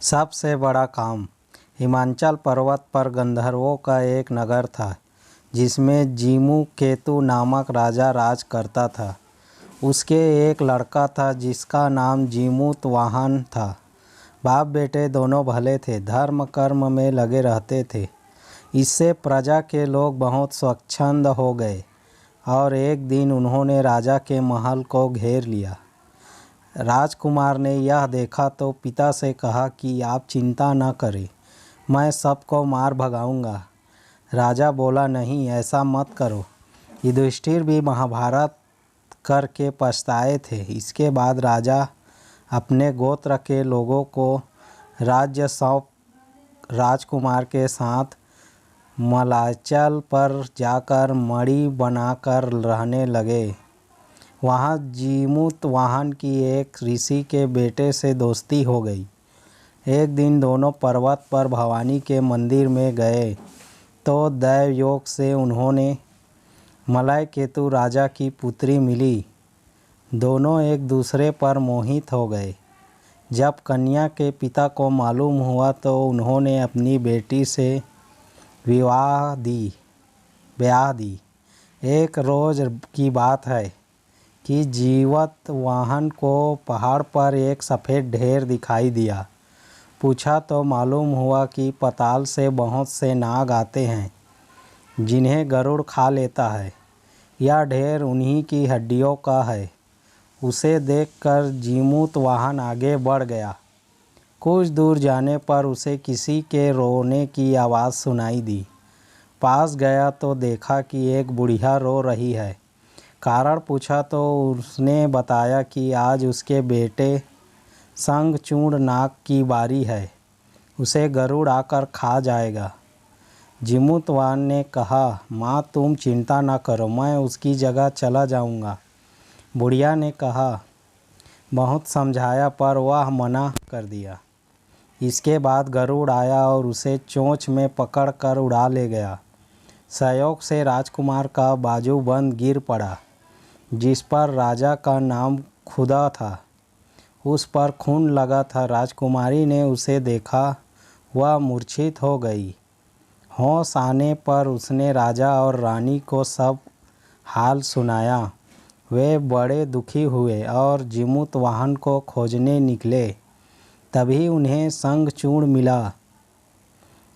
सबसे बड़ा काम। हिमाचल पर्वत पर गंधर्वों का एक नगर था जिसमें जीमू केतु नामक राजा राज करता था। उसके एक लड़का था जिसका नाम जीमूतवाहन था। बाप बेटे दोनों भले थे, धर्म कर्म में लगे रहते थे। इससे प्रजा के लोग बहुत स्वच्छंद हो गए और एक दिन उन्होंने राजा के महल को घेर लिया। राजकुमार ने यह देखा तो पिता से कहा कि आप चिंता न करें, मैं सबको मार भगाऊंगा। राजा बोला, नहीं, ऐसा मत करो। युधिष्ठिर भी महाभारत करके पछताए थे। इसके बाद राजा अपने गोत्र के लोगों को राज्य सौंप राजकुमार के साथ मलाचल पर जाकर मड़ी बनाकर रहने लगे। वहाँ जीमूतवाहन की एक ऋषि के बेटे से दोस्ती हो गई। एक दिन दोनों पर्वत पर भवानी के मंदिर में गए तो दैव योग से उन्होंने मलय केतु राजा की पुत्री मिली। दोनों एक दूसरे पर मोहित हो गए। जब कन्या के पिता को मालूम हुआ तो उन्होंने अपनी बेटी से ब्याह दी। एक रोज़ की बात है कि जीमूतवाहन को पहाड़ पर एक सफ़ेद ढेर दिखाई दिया। पूछा तो मालूम हुआ कि पाताल से बहुत से नाग आते हैं जिन्हें गरुड़ खा लेता है। यह ढेर उन्हीं की हड्डियों का है। उसे देखकर जीमूतवाहन आगे बढ़ गया। कुछ दूर जाने पर उसे किसी के रोने की आवाज़ सुनाई दी। पास गया तो देखा कि एक बुढ़िया रो रही है। कारण पूछा तो उसने बताया कि आज उसके बेटे शंखचूड़ नाग की बारी है, उसे गरुड़ आकर खा जाएगा। जीमूतवाहन ने कहा, माँ तुम चिंता न करो, मैं उसकी जगह चला जाऊंगा। बुढ़िया ने कहा, बहुत समझाया पर वह मना कर दिया। इसके बाद गरुड़ आया और उसे चोंच में पकड़कर उड़ा ले गया। संयोग से राजकुमार का बाजूबंद गिर पड़ा जिस पर राजा का नाम खुदा था। उस पर खून लगा था। राजकुमारी ने उसे देखा, वह मूर्छित हो गई। होश आने पर उसने राजा और रानी को सब हाल सुनाया। वे बड़े दुखी हुए और जीमूतवाहन को खोजने निकले। तभी उन्हें शंखचूड़ मिला।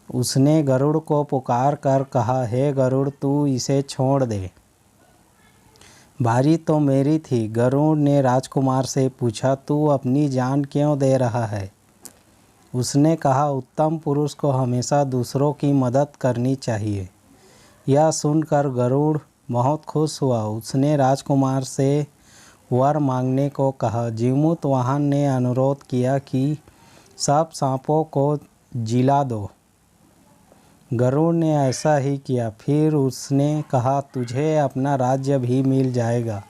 उसने गरुड़ को पुकार कर कहा, हे गरुड़, तू इसे छोड़ दे, बारी तो मेरी थी। गरुड़ ने राजकुमार से पूछा, तू अपनी जान क्यों दे रहा है? उसने कहा, उत्तम पुरुष को हमेशा दूसरों की मदद करनी चाहिए। यह सुनकर गरुड़ बहुत खुश हुआ। उसने राजकुमार से वर मांगने को कहा। जीमूतवाहन ने अनुरोध किया कि सब सांपों को जिला दो। गरुड़ ने ऐसा ही किया। फिर उसने कहा, तुझे अपना राज्य भी मिल जाएगा।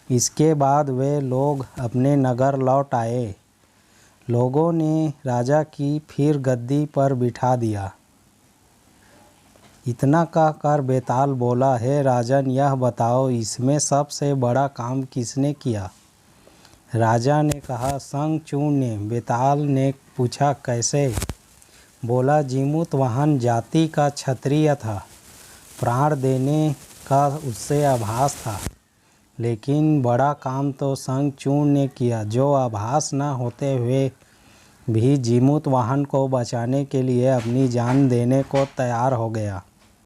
इसके बाद वे लोग अपने नगर लौट आए। लोगों ने राजा की फिर गद्दी पर बिठा दिया। इतना कहकर बेताल बोला, हे राजन, यह बताओ, इसमें सबसे बड़ा काम किसने किया? राजा ने कहा, शंखचूड़ ने। बेताल ने पूछा, कैसे? बोला, जीमूतवाहन जाति का क्षत्रिय था, प्राण देने का उससे आभास था। लेकिन बड़ा काम तो शंखचूड़ ने किया, जो आभास न होते हुए भी जीमूतवाहन को बचाने के लिए अपनी जान देने को तैयार हो गया।